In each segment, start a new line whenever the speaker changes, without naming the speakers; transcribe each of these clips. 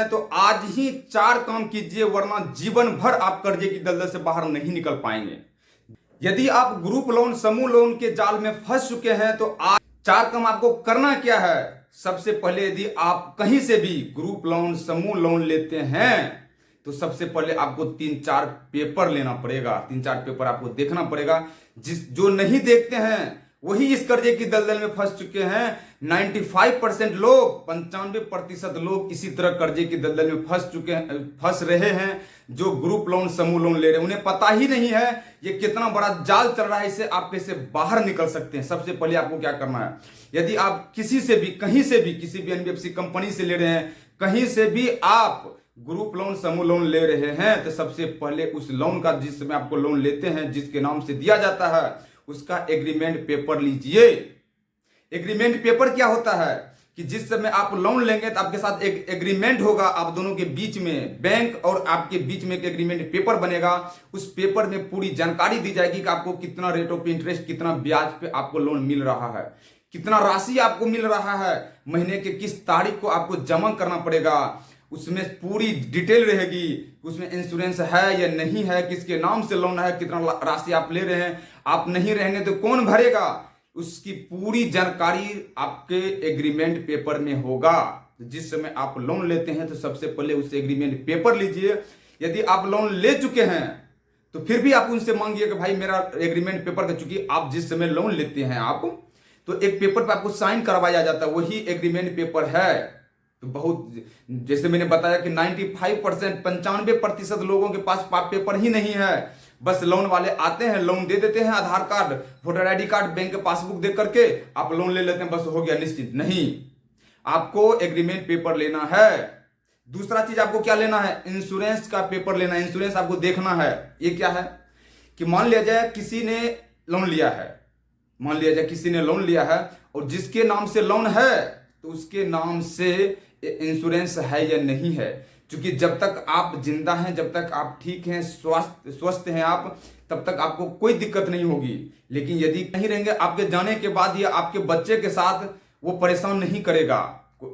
तो आज ही 4 काम कीजिए, वरना जीवन भर आप कर्जे की दलदल से बाहर नहीं निकल पाएंगे। यदि आप ग्रुप लोन, समूह लोन के जाल में फंस चुके हैं तो आज 4 काम आपको करना क्या है। सबसे पहले यदि आप कहीं से भी ग्रुप लोन, समूह लोन लेते हैं तो सबसे पहले आपको 3-4 पेपर लेना पड़ेगा, 3-4 पेपर आपको देखना पड़ेगा। जो नहीं देखते हैं वही इस कर्जे की दलदल में फंस चुके हैं। 95% लोग, 95% लोग इसी तरह कर्जे की दलदल में फंस रहे हैं। जो ग्रुप लोन, समूह लोन ले रहे हैं, उन्हें पता ही नहीं है ये कितना बड़ा जाल चल रहा है, इससे आप कैसे बाहर निकल सकते हैं। सबसे पहले आपको क्या करना है, यदि आप किसी से भी, कहीं से भी, किसी भी एनबीएफसी कंपनी से ले रहे हैं, कहीं से भी आप ग्रुप लोन, समूह लोन ले रहे हैं, तो सबसे पहले उस लोन का, जिसमें आपको लोन लेते हैं, जिसके नाम से दिया जाता है, उसका एग्रीमेंट पेपर लीजिए। एग्रीमेंट पेपर क्या होता है कि जिस समय आप लोन लेंगे तो आपके साथ एक एग्रीमेंट होगा, आप दोनों के बीच में, बैंक और आपके बीच में एक एग्रीमेंट पेपर बनेगा। उस पेपर में पूरी जानकारी दी जाएगी कि आपको कितना रेट ऑफ इंटरेस्ट, कितना ब्याज पे आपको लोन मिल रहा है, कितना राशि आपको मिल रहा है, महीने के किस तारीख को आपको जमा करना पड़ेगा। उसमें पूरी डिटेल रहेगी, उसमें इंश्योरेंस है या नहीं है, किसके नाम से लोन है, कितना राशि आप ले रहे हैं, आप नहीं रहेंगे तो कौन भरेगा, उसकी पूरी जानकारी आपके एग्रीमेंट पेपर में होगा। जिस समय आप लोन लेते हैं तो सबसे पहले उस एग्रीमेंट पेपर लीजिए। यदि आप लोन ले चुके हैं तो फिर भी आप उनसे मांगिए कि भाई मेरा एग्रीमेंट पेपर का, चूंकि आप जिस समय लोन लेते हैं आप, तो एक पेपर पर आपको साइन करवाया जाता है, वही एग्रीमेंट पेपर है। तो बहुत, जैसे मैंने बताया कि 95%, 95% लोगों के पास पेपर ही नहीं है। बस लोन वाले आते हैं, लोन दे देते हैं, Aadhaar card, voter ID card, bank के पासबुक दे करके आप लोन ले लेते हैं, बस हो गया, निश्चित। नहीं, आपको एग्रीमेंट पेपर लेना है। दूसरा चीज आपको क्या लेना है, इंश्योरेंस का पेपर लेना है। इंश्योरेंस आपको देखना है। ये क्या है कि मान लिया जाए किसी ने लोन लिया है, मान लिया जाए किसी ने लोन लिया है और जिसके नाम से लोन है तो उसके नाम से इंश्योरेंस है या नहीं है। क्योंकि जब तक आप जिंदा हैं, जब तक आप ठीक हैं, स्वस्थ हैं आप, तब तक आपको कोई दिक्कत नहीं होगी। लेकिन यदि नहीं रहेंगे, आपके जाने के बाद या आपके बच्चे के साथ वो परेशान नहीं करेगा।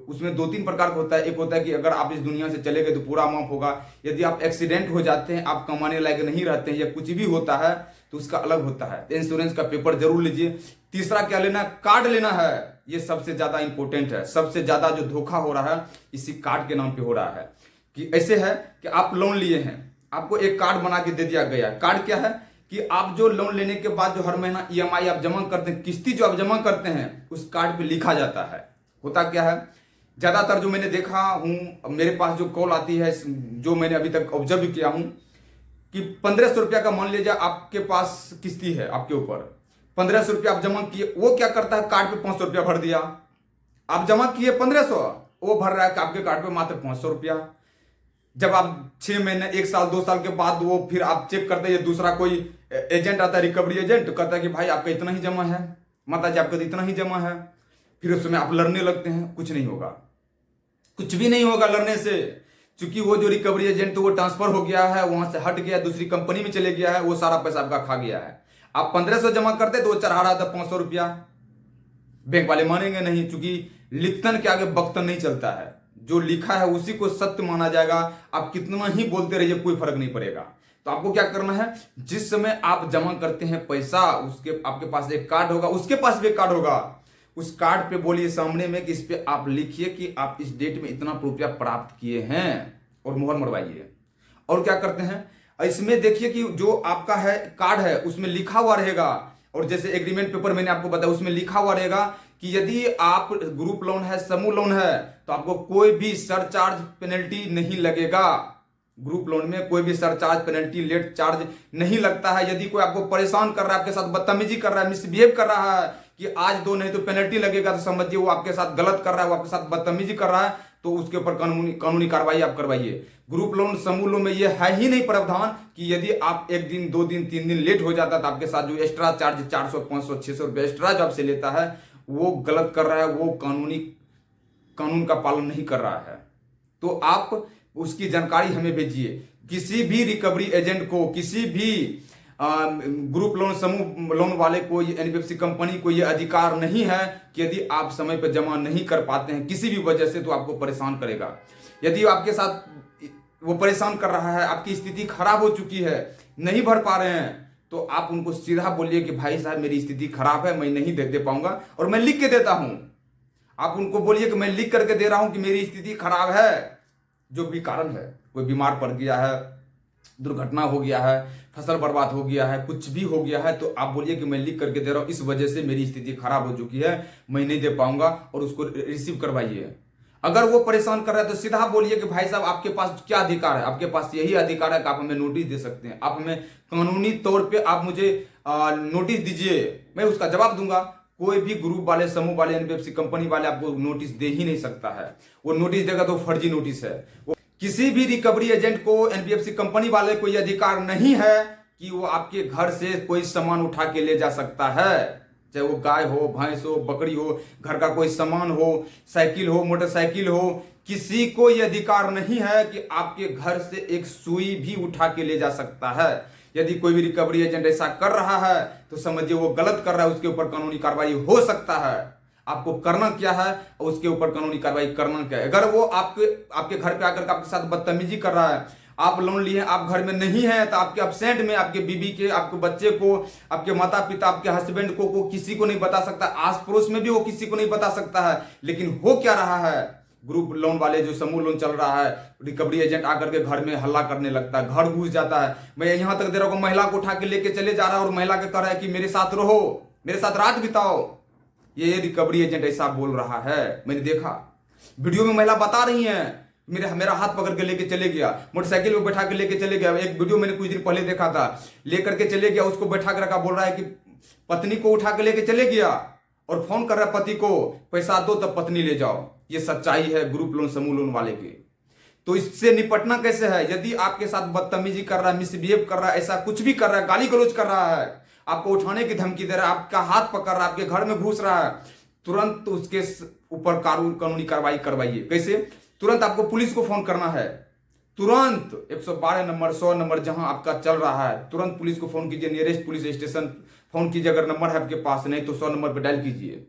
उसमें 2-3 प्रकार का होता है। एक होता है कि अगर आप इस दुनिया से चले गए तो पूरा माफ होगा। यदि आप एक्सीडेंट हो जाते हैं, आप कमाने लायक नहीं रहते हैं या कुछ भी होता है तो उसका अलग होता है। तो इंश्योरेंस का पेपर जरूर लीजिए। तीसरा क्या लेना है, कार्ड लेना है। ये सबसे ज्यादा इंपॉर्टेंट है। सबसे ज्यादा जो धोखा हो रहा है इसी कार्ड के नाम पे हो रहा है। कि ऐसे है कि आप लोन लिए हैं, आपको एक कार्ड बना के दे दिया गया। कार्ड क्या है कि आप जो लोन लेने के बाद जो हर महीना ईएमआई आप जमा करते हैं, किस्ती जो आप जमा करते हैं, उस कार्ड पे लिखा जाता है। होता क्या है, ज्यादातर जो मैंने देखा हूं, मेरे पास जो कॉल आती है, जो मैंने अभी तक ऑब्जर्व किया हूं, कि 1500 रुपया का मान लीजिए आपके पास किस्ती है, आपके ऊपर 1500 रुपया आप जमा किए, वो क्या करता है, कार्ड पे 500 रुपया भर दिया। आप जमा किए 1500, वो भर रहा है आपके कार्ड पे मात्र 500 रुपया। जब आप 6 महीने, 1 साल, 2 साल के बाद वो फिर आप चेक करते हैं, दूसरा कोई एजेंट आता है, रिकवरी एजेंट, तो कहता है कि भाई आपका इतना ही जमा है, माता जी आपका इतना ही जमा है। फिर उसमें आप लड़ने लगते हैं। कुछ नहीं होगा, कुछ भी नहीं होगा लड़ने से। क्योंकि वो जो रिकवरी एजेंट, तो वो ट्रांसफर हो गया है, वहां से हट गया, दूसरी कंपनी में चले गया है, वो सारा पैसा आपका खा गया है। आप 1500 जमा करते तो वो चढ़ा रहा था 500 रुपया। बैंक वाले मानेंगे नहीं, क्योंकि लिखतन के आगे बख्तन नहीं चलता है। जो लिखा है उसी को सत्य माना जाएगा। आप कितना ही बोलते रहिए, कोई फर्क नहीं पड़ेगा। तो आपको क्या करना है, जिस समय आप जमा करते हैं पैसा, उसके आपके पास एक कार्ड होगा, उसके पास भी एक कार्ड होगा। उस कार्ड पे बोलिए सामने में कि इस पे आप लिखिए कि आप इस डेट में इतना रुपया प्राप्त किए हैं और मुहर मरवाइए। और क्या करते हैं, इसमें देखिए कि जो आपका है कार्ड है उसमें लिखा हुआ रहेगा, और जैसे एग्रीमेंट पेपर मैंने आपको बताया उसमें लिखा हुआ रहेगा कि यदि आप ग्रुप लोन है, समूह लोन है, तो आपको कोई भी सरचार्ज पेनल्टी नहीं लगेगा। ग्रुप लोन में कोई भी सरचार्ज, पेनल्टी, लेट चार्ज नहीं लगता है। यदि कोई आपको परेशान कर रहा है, आपके साथ बदतमीजी कर रहा है, मिसबिहेव कर रहा है कि आज दो नहीं तो पेनल्टी लगेगा, तो समझिए वो आपके साथ गलत कर रहा है, वो आपके साथ बदतमीजी कर रहा है, तो उसके ऊपर कानूनी कार्रवाई आप करवाइए। ग्रुप लोन, समूह लोन में ये है ही नहीं प्रावधान कि यदि आप 1 दिन, 2 दिन, 3 दिन लेट हो जाता तो आपके साथ जो एक्स्ट्रा चार्ज 400, 500, 600 रुपये एक्स्ट्रा जो आपसे लेता है, वो गलत कर रहा है, वो कानून का पालन नहीं कर रहा है। तो आप उसकी जानकारी हमें भेजिए। किसी भी रिकवरी एजेंट को, किसी भी ग्रुप लोन, समूह लोन वाले को, एनबीएफसी कंपनी को यह अधिकार नहीं है कि यदि आप समय पर जमा नहीं कर पाते हैं किसी भी वजह से, तो आपको परेशान करेगा। यदि आपके साथ वो परेशान कर रहा है, आपकी स्थिति खराब हो चुकी है, नहीं भर पा रहे हैं, तो आप उनको सीधा बोलिए कि भाई साहब मेरी स्थिति खराब है, मैं नहीं दे पाऊंगा और मैं लिख के देता हूं। आप उनको बोलिए कि मैं लिख करके दे रहा हूं कि मेरी स्थिति खराब है, जो भी कारण है, कोई बीमार पड़ गया है, दुर्घटना हो गया है, फसल बर्बाद हो गया है, कुछ भी हो गया है, तो आप बोलिए कि मैं लिख करके दे रहा हूं, इस वजह से मेरी स्थिति खराब हो चुकी है, मैं नहीं दे पाऊंगा, और उसको रिसीव करवाइए। अगर वो परेशान कर रहा है तो सीधा बोलिए कि भाई साहब आपके पास क्या अधिकार है, आपके पास यही अधिकार है कि आप हमें नोटिस दे सकते हैं, आप हमें कानूनी तौर पे आप मुझे नोटिस दीजिए, मैं उसका जवाब दूंगा। कोई भी ग्रुप वाले, समूह वाले, एनबीएफसी कंपनी वाले आपको नोटिस दे ही नहीं सकता है। वो नोटिस देगा तो फर्जी नोटिस है। वो किसी भी रिकवरी एजेंट को, एनबीएफसी कंपनी वाले को यह अधिकार नहीं है कि वो आपके घर से कोई सामान उठा के ले जा सकता है, चाहे वो गाय हो, भैंस हो, बकरी हो, घर का कोई सामान हो, साइकिल हो, मोटरसाइकिल हो, किसी को यह अधिकार नहीं है कि आपके घर से एक सुई भी उठा के ले जा सकता है। यदि कोई भी रिकवरी एजेंट ऐसा कर रहा है तो समझिए वो गलत कर रहा है, उसके ऊपर कानूनी कार्रवाई हो सकता है। आपको करना क्या है और उसके ऊपर कानूनी कार्रवाई करना क्या है। अगर वो आपके घर पे आकर आपके साथ बदतमीजी कर रहा है, आप लोन लिए, आप घर में नहीं है, तो आपके एब्सेंट में आपके बीबी के, आपके बच्चे को, आपके माता पिता, आपके हस्बैंड को किसी को नहीं बता सकता, आस पड़ोस में भी वो किसी को नहीं बता सकता है। लेकिन हो क्या रहा है, ग्रुप लोन वाले जो समूह लोन चल रहा है, रिकवरी एजेंट आकर के घर में हल्ला करने लगता है, घर घुस जाता है। मैं यहां तक दे रहा हूं, महिला को उठा के लेके चले जा रहा है और महिला के कह रहा है कि मेरे साथ रहो, मेरे साथ रात बिताओ। ये रिकवरी एजेंट ऐसा बोल रहा है, मैंने देखा वीडियो में, महिला बता रही है मेरा हाथ पकड़ के लेके चले गया, मोटरसाइकिल पे बैठा के लेके चले गया। एक वीडियो मैंने कुछ दिन पहले देखा था, लेकर के चले गया, उसको बैठा के रखा, बोल रहा है कि पत्नी को उठा के लेके चले गया और फोन कर रहा है पति को, पैसा दो तब पत्नी ले जाओ। ये सच्चाई है ग्रुप लोन, समूह लोन वाले की। तो इससे निपटना कैसे है? यदि आपके साथ बदतमीजी कर रहा है, मिसबिहेव कर रहा है, ऐसा कुछ भी कर रहा है, गाली गलौज कर रहा है, आपको उठाने की धमकी दे रहा है, आपका हाथ पकड़ रहा है, आपके घर में घुस रहा है, तुरंत उसके ऊपर कानूनी कार्रवाई करवाइए। कैसे? तुरंत आपको पुलिस को फोन करना है, तुरंत 112 नंबर, 100 नंबर जहां आपका चल रहा है, तुरंत पुलिस को फोन कीजिए, नियरेस्ट पुलिस स्टेशन फोन कीजिए। अगर नंबर है आपके पास, नहीं तो 100 नंबर पर डायल कीजिए,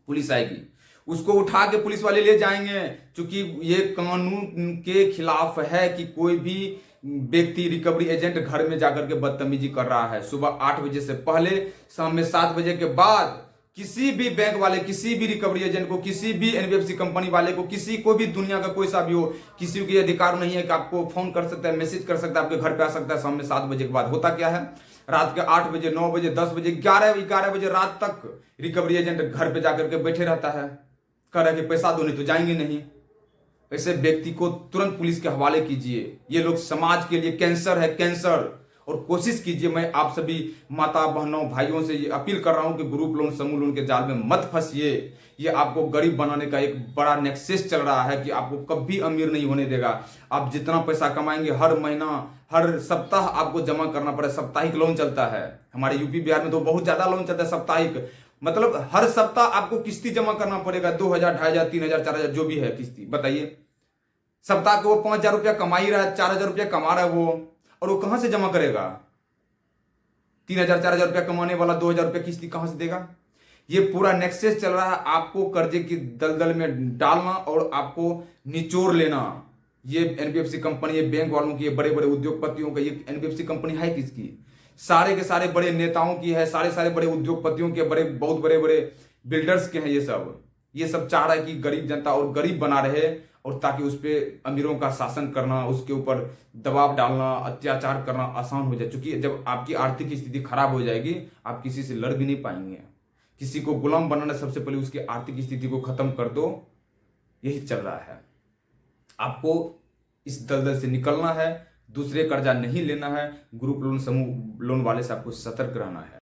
पुलिस आएगी, उसको उठा के पुलिस वाले ले जाएंगे। क्योंकि ये कानून के खिलाफ है कि कोई भी व्यक्ति, रिकवरी एजेंट घर में जाकर के बदतमीजी कर रहा है। सुबह 8 बजे से पहले, शाम में 7 बजे के बाद किसी भी बैंक वाले, किसी भी रिकवरी एजेंट को, किसी भी एनबीएफसी कंपनी वाले को, किसी को भी, दुनिया का कोई सा भी हो, किसी को अधिकार नहीं है कि आपको फोन कर सकता है, मैसेज कर सकता है, आपके घर पे आ सकता है शाम में 7 बजे के बाद। होता क्या है, रात के 8 बजे, 9 बजे, 10 बजे, 11 बजे रात तक रिकवरी एजेंट घर पे जाकर के बैठे रहता है, कह रहा है कि पैसा दो नहीं तो जाएंगे नहीं। ऐसे व्यक्ति को तुरंत पुलिस के हवाले कीजिए। ये लोग समाज के लिए कैंसर है, कैंसर। और कोशिश कीजिए, मैं आप सभी माता बहनों भाइयों से ये अपील कर रहा हूं कि ग्रुप लोन, समूह लोन के जाल में मत फंसिए। ये आपको गरीब बनाने का एक बड़ा नेक्सस चल रहा है कि आपको कभी अमीर नहीं होने देगा। आप जितना पैसा कमाएंगे, हर महीना, हर सप्ताह आपको जमा करना पड़े। साप्ताहिक लोन चलता है हमारे यूपी बिहार में, तो बहुत ज्यादा लोन चलता है साप्ताहिक, मतलब हर सप्ताह आपको किस्ती जमा करना पड़ेगा। 2000, 2500, 3000, 4000 जो भी है किस्ती। बताइए, सप्ताह को वो 5000 रुपया कमा ही रहा है, 4000 रुपया कमा रहा है वो, और वो कहां से जमा करेगा? 3000, 4000 रुपया कमाने वाला 2000 रुपया किस्ती कहां से देगा? ये पूरा नेक्सस चल रहा है आपको कर्जे की दलदल में डालना और आपको निचोड़ लेना। ये एनबीएफसी कंपनी, ये बैंक वालों की, ये बड़े बड़े उद्योगपतियों का। ये एनबीएफसी कंपनी है किसकी? सारे के सारे बड़े नेताओं की है, सारे बड़े उद्योगपतियों के, बहुत बड़े बड़े बिल्डर्स के हैं। ये सब चाह रहा है कि गरीब जनता और गरीब बना रहे, और ताकि उस पर अमीरों का शासन करना, उसके ऊपर दबाव डालना, अत्याचार करना आसान हो जाए। क्योंकि जब आपकी आर्थिक स्थिति खराब हो जाएगी, आप किसी से लड़ भी नहीं पाएंगे। किसी को गुलाम बनाना, सबसे पहले उसकी आर्थिक स्थिति को खत्म कर दो। यही चल रहा है। आपको इस दलदल से निकलना है, दूसरे कर्जा नहीं लेना है। ग्रुप लोन, समूह लोन वाले से आपको सतर्क रहना है।